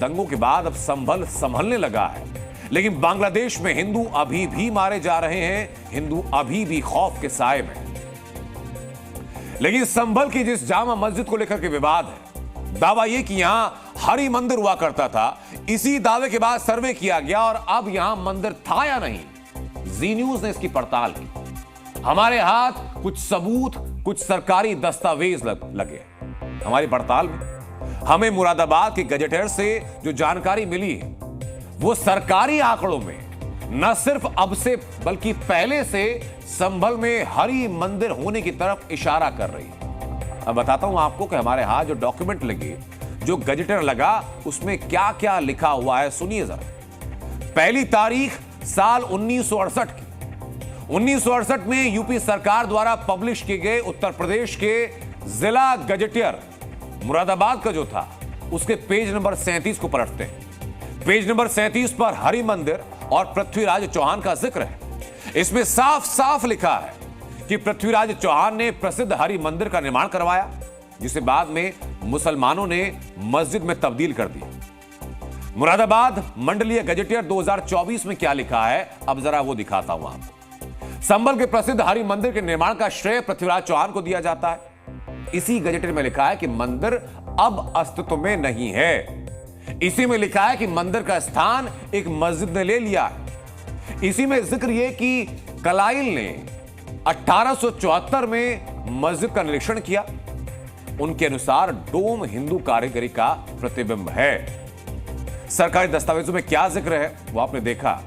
दंगों के बाद अब संभल संभलने लगा है, लेकिन बांग्लादेश में हिंदू अभी भी मारे जा रहे हैं, हिंदू अभी भी खौफ के साए में। लेकिन संभल की जिस जामा मस्जिद को लेकर के विवाद है, दावा यह कि यहां हरि मंदिर हुआ करता था, इसी दावे के बाद सर्वे किया गया और अब यहां मंदिर था या नहीं, जी न्यूज ने इसकी पड़ताल की। हमारे हाथ कुछ सबूत, कुछ सरकारी दस्तावेज लगे। हमारी पड़ताल में हमें मुरादाबाद के गजेटियर से जो जानकारी मिली है, वो सरकारी आंकड़ों में न सिर्फ अब से बल्कि पहले से संभल में हरि मंदिर होने की तरफ इशारा कर रही है। अब बताता हूं आपको कि हमारे हाथ जो डॉक्यूमेंट लगे, जो गजेटियर लगा, उसमें क्या क्या लिखा हुआ है, सुनिए जरा। पहली तारीख साल 1968 की। 1968 में यूपी सरकार द्वारा पब्लिश किए गए उत्तर प्रदेश के जिला गजेटियर मुरादाबाद का जो था, उसके पेज नंबर 37 को पलटते हैं। पेज नंबर 37 पर हरि मंदिर और पृथ्वीराज चौहान का जिक्र है। इसमें साफ साफ लिखा है कि पृथ्वीराज चौहान ने प्रसिद्ध हरि मंदिर का निर्माण करवाया, जिसे बाद में मुसलमानों ने मस्जिद में तब्दील कर दिया। मुरादाबाद मंडलीय गजेटियर 2024 में क्या लिखा है, अब जरा वो दिखाता हूं आपको। संभल के प्रसिद्ध हरि मंदिर के निर्माण का श्रेय पृथ्वीराज चौहान को दिया जाता है। इसी गजेटियर में लिखा है कि मंदिर अब अस्तित्व में नहीं है। इसी में लिखा है कि मंदिर का स्थान एक मस्जिद ने ले लिया है। इसी में जिक्र यह कि कलाइल ने 1874 में मस्जिद का निरीक्षण किया। उनके अनुसार डोम हिंदू कारीगरी का प्रतिबिंब है। सरकारी दस्तावेजों में क्या जिक्र है वो आपने देखा,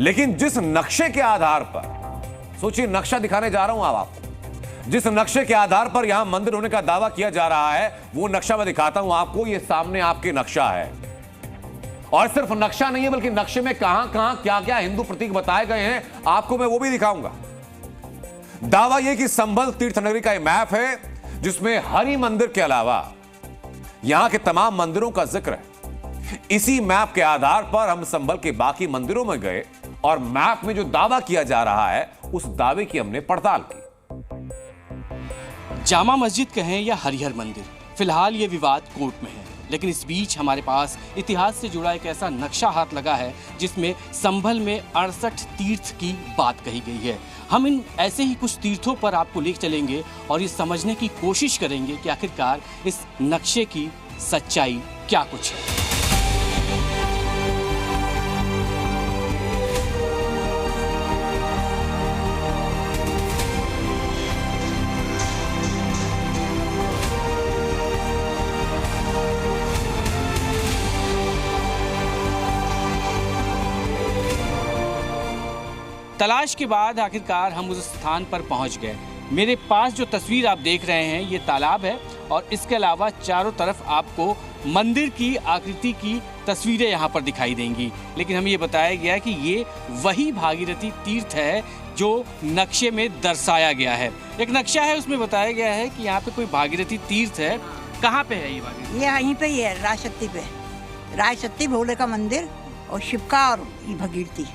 लेकिन जिस नक्शे के आधार पर, सोचिए नक्शा दिखाने जा रहा हूं आपको, जिस नक्शे के आधार पर यहां मंदिर होने का दावा किया जा रहा है, वो नक्शा मैं दिखाता हूं आपको। ये सामने आपके नक्शा है, और सिर्फ नक्शा नहीं है बल्कि नक्शे में कहां कहां क्या क्या हिंदू प्रतीक बताए गए हैं, आपको मैं वो भी दिखाऊंगा। दावा यह कि संभल तीर्थनगरी का मैप है, जिसमें हरि मंदिर के अलावा यहां के तमाम मंदिरों का जिक्र है। इसी मैप के आधार पर हम संभल के बाकी मंदिरों में गए और मैप में जो दावा किया जा रहा है, उस दावे की हमने पड़ताल की। जामा मस्जिद कहें या हरिहर मंदिर, फिलहाल ये विवाद कोर्ट में है, लेकिन इस बीच हमारे पास इतिहास से जुड़ा एक ऐसा नक्शा हाथ लगा है जिसमें संभल में 68 तीर्थ की बात कही गई है। हम इन ऐसे ही कुछ तीर्थों पर आपको ले चलेंगे और ये समझने की कोशिश करेंगे कि आखिरकार इस नक्शे की सच्चाई क्या कुछ है। तलाश के बाद आखिरकार हम उस स्थान पर पहुंच गए। मेरे पास जो तस्वीर आप देख रहे हैं, ये तालाब है और इसके अलावा चारों तरफ आपको मंदिर की आकृति की तस्वीरें यहाँ पर दिखाई देंगी। लेकिन हमें ये बताया गया कि ये वही भागीरथी तीर्थ है जो नक्शे में दर्शाया गया है। एक नक्शा है, उसमें बताया गया है कि यहाँ पे कोई भागीरथी तीर्थ है। कहाँ पे है ये भागीरथी? ये यहीं पे ही है, राजशक्ति पे। राजशक्ति भोले का मंदिर और शिव का और ये भागीरथी।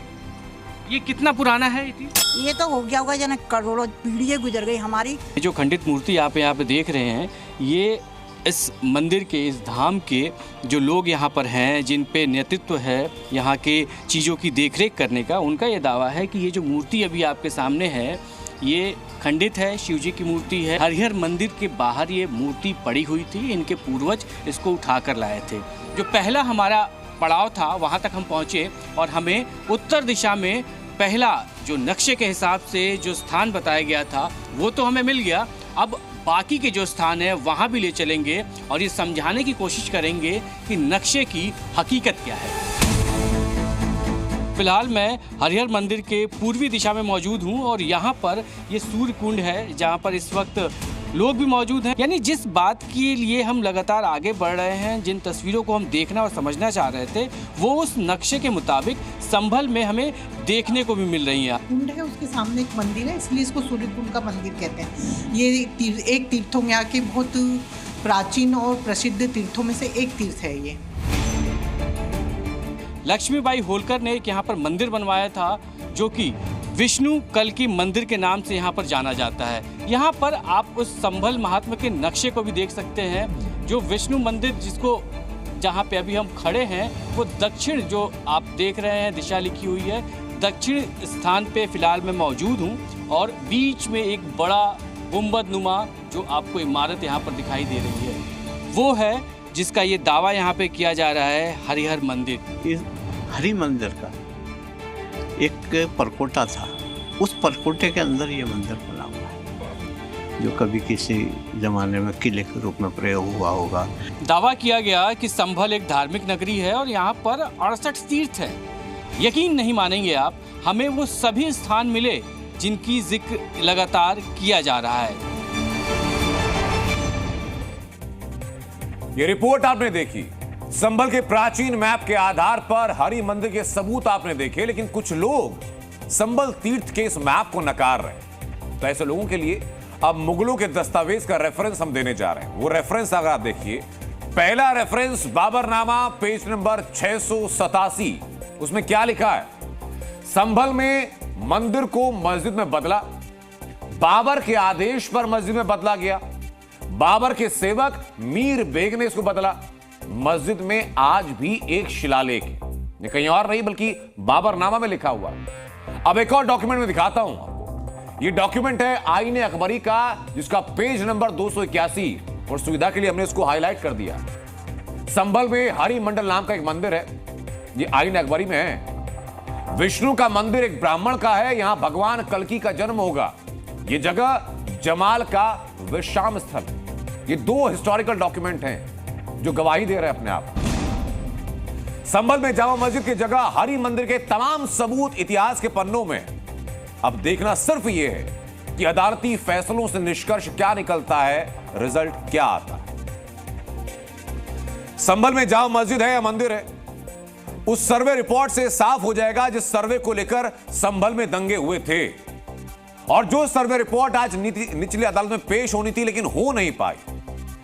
ये कितना पुराना है ये तो हो गया होगा, जन करोड़ों पीढ़ियाँ गुजर गई हमारी। जो खंडित मूर्ति आप यहाँ पे देख रहे हैं, ये इस मंदिर के, इस धाम के जो लोग यहाँ पर हैं, जिन पे नेतृत्व है यहाँ के चीज़ों की देखरेख करने का, उनका ये दावा है कि ये जो मूर्ति अभी आपके सामने है, ये खंडित है, शिव जी की मूर्ति है। हरिहर मंदिर के बाहर ये मूर्ति पड़ी हुई थी, इनके पूर्वज इसको उठा कर लाए थे। जो पहला हमारा पड़ाव था, वहाँ तक हम पहुँचे और हमें उत्तर दिशा में पहला जो नक्शे के हिसाब से जो स्थान बताया गया था, वो तो हमें मिल गया। अब बाकी के जो स्थान है वहाँ भी ले चलेंगे और ये समझाने की कोशिश करेंगे कि नक्शे की हकीकत क्या है। फिलहाल मैं हरिहर मंदिर के पूर्वी दिशा में मौजूद हूँ और यहाँ पर ये सूर्य कुंड है, जहाँ पर इस वक्त लोग भी मौजूद हैं। यानी जिस बात के लिए हम लगातार आगे बढ़ रहे हैं, जिन तस्वीरों को हम देखना और समझना चाह रहे थे, वो उस नक्शे के मुताबिक संभल में हमें देखने को भी मिल रही है। कुंड है, उसके सामने एक मंदिर है, इसलिए इसको सूर्य कुंड का मंदिर कहते हैं। ये एक तीर्थों में आके बहुत प्राचीन और प्रसिद्ध तीर्थों में से एक तीर्थ है ये। लक्ष्मीबाई होलकर ने एक यहाँ पर मंदिर बनवाया था, जो कि विष्णु कल्की मंदिर के नाम से यहाँ पर जाना जाता है। यहाँ पर आप उस संभल महात्मा के नक्शे को भी देख सकते हैं, जो विष्णु मंदिर जिसको जहाँ पे अभी हम खड़े हैं वो दक्षिण, जो आप देख रहे हैं दिशा लिखी हुई है, दक्षिण स्थान पे फिलहाल मैं मौजूद हूँ और बीच में एक बड़ा गुंबद नुमा जो आपको इमारत यहाँ पर दिखाई दे रही है वो है जिसका ये दावा यहाँ पे किया जा रहा है हरिहर मंदिर। इस हरि मंदिर का एक परकोटा था, उस परकोटे के अंदर ये मंदिर बना हुआ है जो कभी किसी जमाने में किले के रूप में प्रयोग हुआ होगा। दावा किया गया कि संभल एक धार्मिक नगरी है और यहाँ पर 68 तीर्थ है। यकीन नहीं मानेंगे आप, हमें वो सभी स्थान मिले जिनकी जिक्र लगातार किया जा रहा है। ये रिपोर्ट आपने देखी, संभल के प्राचीन मैप के आधार पर हरि मंदिर के सबूत आपने देखे, लेकिन कुछ लोग संभल तीर्थ के इस मैप को नकार रहे हैं। तो ऐसे लोगों के लिए अब मुगलों के दस्तावेज का रेफरेंस हम देने जा रहे हैं। वो रेफरेंस अगर आप देखिए, पहला रेफरेंस बाबरनामा पेज नंबर 687, उसमें क्या लिखा है? संभल में मंदिर को मस्जिद में बदला, बाबर के आदेश पर मस्जिद में बदला गया, बाबर के सेवक मीर बेग ने इसको बदला। मस्जिद में आज भी एक शिलालेख है, ये कहीं और नहीं बल्कि बाबरनामा में लिखा हुआ है। अब एक और डॉक्यूमेंट में दिखाता हूं आपको। ये डॉक्यूमेंट है आईने अकबरी का, जिसका पेज नंबर 281, और सुविधा के लिए हमने इसको हाईलाइट कर दिया। संभल में हरि मंडल नाम का एक मंदिर है, ये आईने अकबरी में है। विष्णु का मंदिर एक ब्राह्मण का है, यहां भगवान कल्कि का जन्म होगा। ये जगह जमाल का विश्राम स्थल। ये दो हिस्टोरिकल डॉक्यूमेंट हैं जो गवाही दे रहे हैं अपने आप। संभल में जामा मस्जिद की जगह हरि मंदिर के तमाम सबूत इतिहास के पन्नों में। अब देखना सिर्फ यह है कि अदालती फैसलों से निष्कर्ष क्या निकलता है, रिजल्ट क्या आता है। संभल में जामा मस्जिद है या मंदिर है, उस सर्वे रिपोर्ट से साफ हो जाएगा जिस सर्वे को लेकर संभल में दंगे हुए थे, और जो सर्वे रिपोर्ट आज निचली अदालत में पेश होनी थी लेकिन हो नहीं पाई।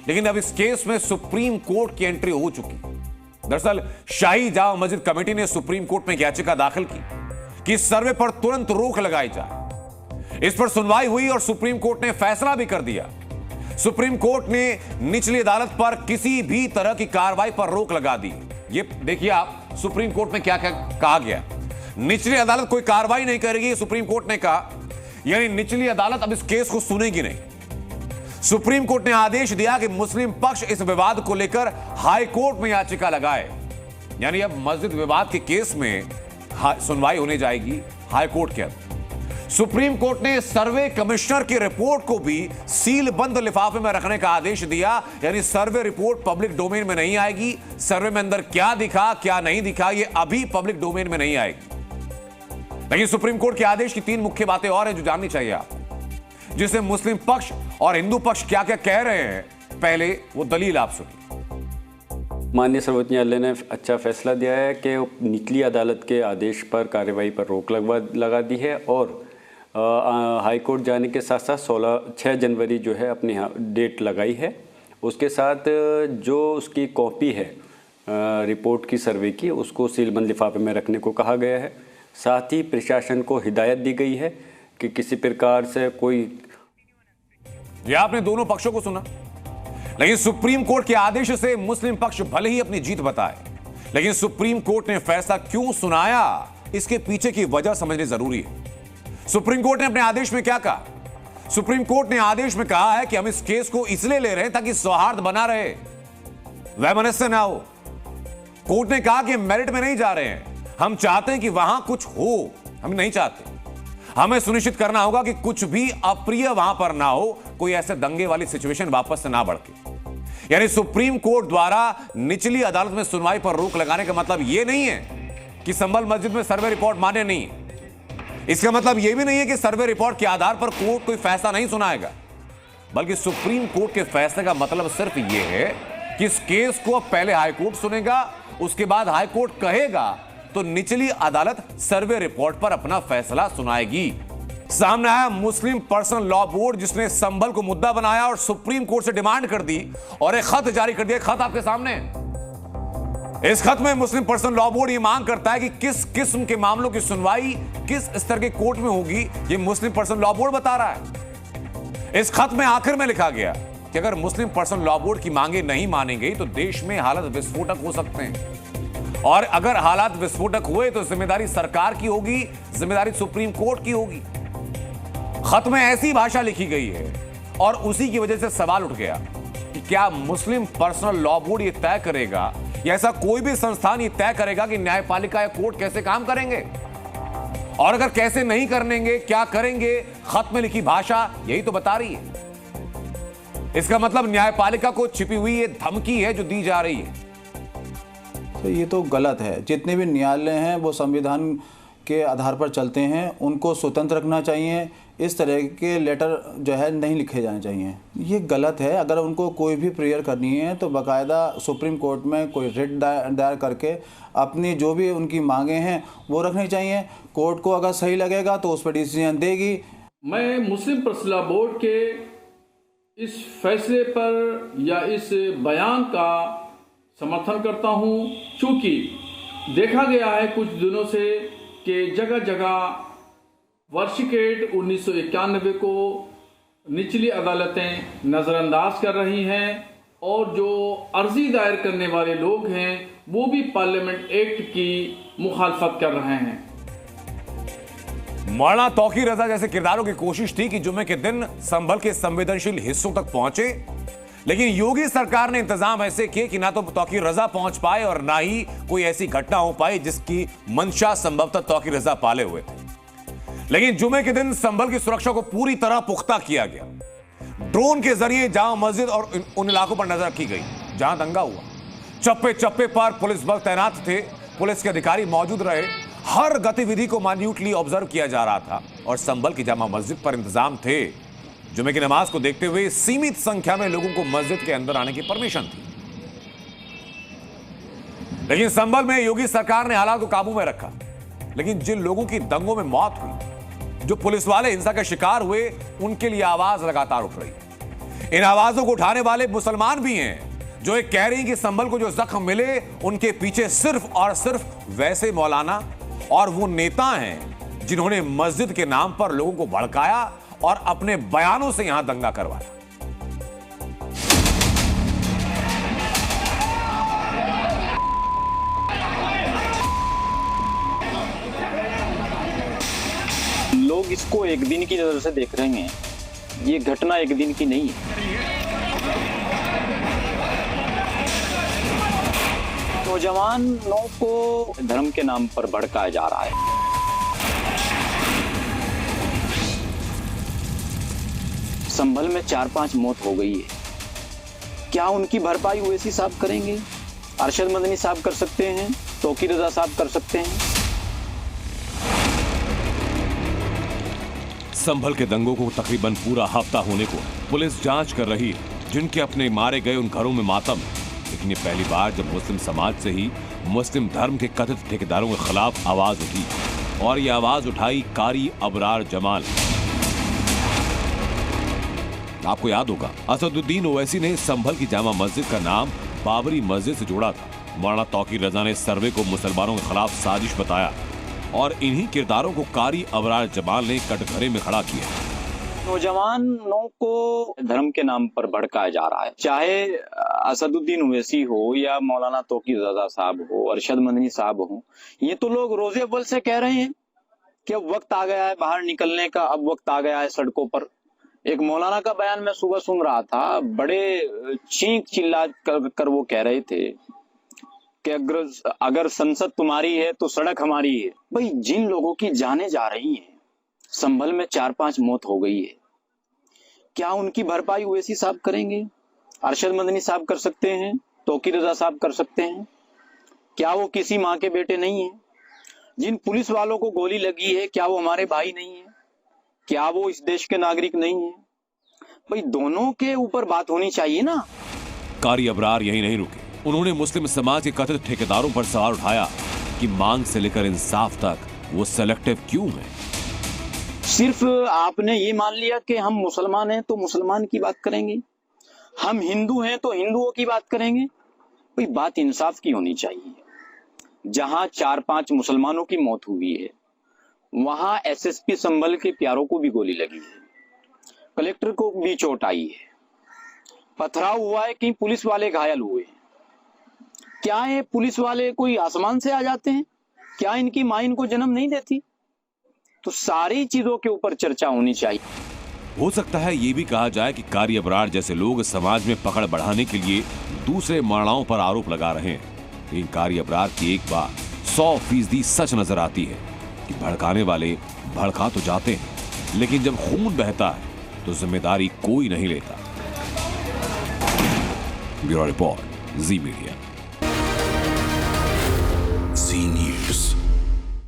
लेकिन अब इस केस में सुप्रीम कोर्ट की एंट्री हो चुकी। दरअसल शाही जामा मस्जिद कमेटी ने सुप्रीम कोर्ट में याचिका दाखिल की कि इस सर्वे पर तुरंत रोक लगाई जाए। इस पर सुनवाई हुई और सुप्रीम कोर्ट ने फैसला भी कर दिया। सुप्रीम कोर्ट ने निचली अदालत पर किसी भी तरह की कार्रवाई पर रोक लगा दी। ये देखिए आप, सुप्रीम कोर्ट में क्या क्या कहा गया। निचली अदालत कोई कार्रवाई नहीं करेगी, सुप्रीम कोर्ट ने कहा, यानी निचली अदालत अब इस केस को सुनेगी नहीं। सुप्रीम कोर्ट ने आदेश दिया कि मुस्लिम पक्ष इस विवाद को लेकर हाई कोर्ट में याचिका लगाए, यानी अब मस्जिद विवाद के केस में सुनवाई होने जाएगी हाई कोर्ट के अंदर। सुप्रीम कोर्ट ने सर्वे कमिश्नर की रिपोर्ट को भी सील बंद लिफाफे में रखने का आदेश दिया, यानी सर्वे रिपोर्ट पब्लिक डोमेन में नहीं आएगी। सर्वे में अंदर क्या दिखा क्या नहीं दिखा ये अभी पब्लिक डोमेन में नहीं आएगी। लेकिन सुप्रीम कोर्ट के आदेश की 3 मुख्य बातें और हैं जो जाननी चाहिए आप, जिससे मुस्लिम पक्ष और हिंदू पक्ष क्या क्या कह रहे हैं। पहले वो दलील आप सुनिए। माननीय सर्वोच्च न्यायालय ने अच्छा फैसला दिया है कि निचली अदालत के आदेश पर कार्रवाई पर रोक लगा दी है, और हाई कोर्ट जाने के साथ साथ 6 जनवरी जो है अपनी डेट लगाई है। उसके साथ जो उसकी कॉपी है रिपोर्ट की सर्वे की, उसको सीलबंद लिफाफे में रखने को कहा गया है। साथ ही प्रशासन को हिदायत दी गई है कि किसी प्रकार से कोई। ये आपने दोनों पक्षों को सुना, लेकिन सुप्रीम कोर्ट के आदेश से मुस्लिम पक्ष भले ही अपनी जीत बताए, लेकिन सुप्रीम कोर्ट ने फैसला क्यों सुनाया, इसके पीछे की वजह समझनी जरूरी है। सुप्रीम कोर्ट ने अपने आदेश में क्या कहा? सुप्रीम कोर्ट ने आदेश में कहा है कि हम इस केस को इसलिए ले रहे हैं ताकि सौहार्द बना रहे, वैमनस्य ना हो। कोर्ट ने कहा कि मेरिट में नहीं जा रहे हैं, हम चाहते हैं कि वहां कुछ हो, हम नहीं चाहते। हमें सुनिश्चित करना होगा कि कुछ भी अप्रिय वहां पर ना हो, कोई ऐसे दंगे वाली सिचुएशन वापस से ना बढ़के। यानी सुप्रीम कोर्ट द्वारा निचली अदालत में सुनवाई पर रोक लगाने का मतलब यह नहीं है कि संभल मस्जिद में सर्वे रिपोर्ट मान्य नहीं है। इसका मतलब यह भी नहीं है कि सर्वे रिपोर्ट के आधार पर कोर्ट कोई फैसला नहीं सुनाएगा, बल्कि सुप्रीम कोर्ट के फैसले का मतलब सिर्फ यह है कि इस केस को पहले हाई कोर्ट सुनेगा, उसके बाद हाई कोर्ट कहेगा तो निचली अदालत सर्वे रिपोर्ट पर अपना फैसला सुनाएगी। सामने आया मुस्लिम पर्सनल लॉ बोर्ड, जिसने संभल को मुद्दा बनाया और सुप्रीम कोर्ट से डिमांड कर दी और एक खत जारी कर दिया। खत आपके सामने है। इस खत में मुस्लिम पर्सनल लॉ बोर्ड ये मांग करता है कि किस किस्म के मामलों की सुनवाई किस स्तर के कोर्ट में होगी, ये मुस्लिम पर्सनल लॉ बोर्ड बता रहा है। इस खत में आखिर में लिखा गया कि अगर मुस्लिम पर्सनल लॉ बोर्ड की मांगे नहीं मानी गई तो देश में हालात विस्फोटक हो सकते हैं, और अगर हालात विस्फोटक हुए तो जिम्मेदारी सरकार की होगी, जिम्मेदारी सुप्रीम कोर्ट की होगी। खत में ऐसी भाषा लिखी गई है और उसी की वजह से सवाल उठ गया कि क्या मुस्लिम पर्सनल लॉ बोर्ड ये तय करेगा या ऐसा कोई भी संस्थान ये तय करेगा कि न्यायपालिका या कोर्ट कैसे काम करेंगे, और अगर कैसे नहीं करेंगे, क्या करेंगे, खत में लिखी भाषा यही तो बता रही है। इसका मतलब न्यायपालिका को छिपी हुई ये धमकी है जो दी जा रही है। तो ये तो गलत है। जितने भी न्यायालय हैं वो संविधान के आधार पर चलते हैं, उनको स्वतंत्र रखना चाहिए। इस तरह के लेटर जो है नहीं लिखे जाने चाहिए, ये गलत है। अगर उनको कोई भी प्रेयर करनी है तो बाकायदा सुप्रीम कोर्ट में कोई रिट दायर करके अपनी जो भी उनकी मांगे हैं वो रखनी चाहिए। कोर्ट को अगर सही लगेगा तो उस पर डिसीजन देगी। मैं मुस्लिम पर्सनल लॉ बोर्ड के इस फैसले पर या इस बयान का समर्थन करता हूं, चूंकि देखा गया है कुछ दिनों से कि जगह जगह वर्षिकेट 1991 को निचली अदालतें नज़रअंदाज कर रही हैं और जो अर्जी दायर करने वाले लोग हैं वो भी पार्लियामेंट एक्ट की मुखालफत कर रहे हैं। मौलाना तौकीर रजा जैसे किरदारों की कोशिश थी कि जुम्मे के दिन संभल के संवेदनशील हिस्सों तक पहुंचे, लेकिन योगी सरकार ने इंतजाम ऐसे किए कि ना तो तौकीर रजा पहुंच पाए और ना ही कोई ऐसी घटना हो पाई जिसकी मंशा संभवतः तौकीर रजा पाले हुए थे। लेकिन जुमे के दिन संभल की सुरक्षा को पूरी तरह पुख्ता किया गया। ड्रोन के जरिए जामा मस्जिद और उन इलाकों पर नजर रखी गई जहां दंगा हुआ। चप्पे चप्पे पर पुलिस बल तैनात थे, पुलिस के अधिकारी मौजूद रहे, हर गतिविधि को माइन्यूटली ऑब्जर्व किया जा रहा था और संभल की जामा मस्जिद पर इंतजाम थे। जुमे की नमाज को देखते हुए सीमित संख्या में लोगों को मस्जिद के अंदर आने की परमिशन थी। लेकिन संभल में योगी सरकार ने हालात को काबू में रखा। लेकिन जिन लोगों की दंगों में मौत हुई, जो पुलिस वाले हिंसा का शिकार हुए, उनके लिए आवाज लगातार उठ रही है। इन आवाजों को उठाने वाले मुसलमान भी हैं जो एक कह रही हैं कि संभल को जो जख्म मिले उनके पीछे सिर्फ और सिर्फ वैसे मौलाना और वो नेता हैं जिन्होंने मस्जिद के नाम पर लोगों को भड़काया और अपने बयानों से यहां दंगा करवाया। लोग इसको एक दिन की नजर से देख रहे हैं, ये घटना एक दिन की नहीं है। नौजवानों को धर्म के नाम पर भड़काया जा रहा है। संभल में 4-5 मौत हो गई है, क्या उनकी भरपाई ओवैसी साहब करेंगे? अरशद मदनी साहब कर सकते हैं, तौकीर रजा साहब कर सकते हैं। संभल के दंगों को तकरीबन पूरा हफ्ता होने को पुलिस जांच कर रही है जिनके अपने मारे गए उन घरों में मातम है। लेकिन ये पहली बार जब मुस्लिम समाज से ही मुस्लिम धर्म के कथित ठेकेदारों के खिलाफ आवाज उठी और ये आवाज उठाई कारी अबरार जमाल। आपको याद होगा असदुद्दीन ओवैसी ने संभल की जामा मस्जिद का नाम बाबरी मस्जिद से जोड़ा था। मौलाना तौकीर रजा ने सर्वे को मुसलमानों के खिलाफ साजिश बताया और इन्हीं किरदारों को कारी अबरार जमाल ने कटघरे में खड़ा किया। नौजवानों को धर्म के नाम पर भड़काया जा रहा है, चाहे असदुद्दीन ओवैसी हो या मौलाना तौकीर रजा साहब हो, अरशद मदनी साहब हो। ये तो लोग रोजे अव्वल से कह रहे हैं कि अब वक्त आ गया है बाहर निकलने का, अब वक्त आ गया है सड़कों पर। एक मौलाना का बयान मैं सुबह सुन रहा था, बड़े चीख चिल्ला कर वो कह रहे थे कि अगर संसद तुम्हारी है तो सड़क हमारी है। भाई, जिन लोगों की जानें जा रही हैं, संभल में 4-5 मौत हो गई है, क्या उनकी भरपाई ओवैसी साहब करेंगे? अरशद मदनी साहब कर सकते हैं, तौकीर रजा साहब कर सकते हैं। क्या वो किसी माँ के बेटे नहीं है? जिन पुलिस वालों को गोली लगी है, क्या वो हमारे भाई नहीं है? क्या वो इस देश के नागरिक नहीं है? भाई, दोनों के ऊपर बात होनी चाहिए ना। कारी अबरार यही नहीं रुके, उन्होंने मुस्लिम समाज के कथित ठेकेदारों पर सवाल उठाया कि मांग से लेकर इंसाफ तक वो सेलेक्टिव क्यों है। सिर्फ आपने ये मान लिया कि हम मुसलमान हैं तो मुसलमान की बात करेंगे, हम हिंदू हैं तो हिंदुओं की बात करेंगे। भाई, बात इंसाफ की होनी चाहिए। जहां 4-5 मुसलमानों की मौत हुई है, वहां एसएसपी संभल के प्यारों को भी गोली लगी है, कलेक्टर को भी चोट आई है। पथराव हुआ है, कहीं पुलिस वाले घायल हुए। क्या ये पुलिस वाले कोई आसमान से आ जाते हैं? क्या इनकी मां इनको जन्म नहीं देती? तो सारी चीजों के ऊपर चर्चा होनी चाहिए। हो सकता है ये भी कहा जाए कि कार्य अबरार जैसे लोग समाज में पकड़ बढ़ाने के लिए दूसरे मारणाओं पर आरोप लगा रहे हैं। लेकिन कार्य अबरार की एक बात 100% सच नजर आती है कि भड़काने वाले भड़का तो जाते हैं, लेकिन जब खून बहता है तो जिम्मेदारी कोई नहीं लेता। ब्यूरो रिपोर्ट, जी मीडिया।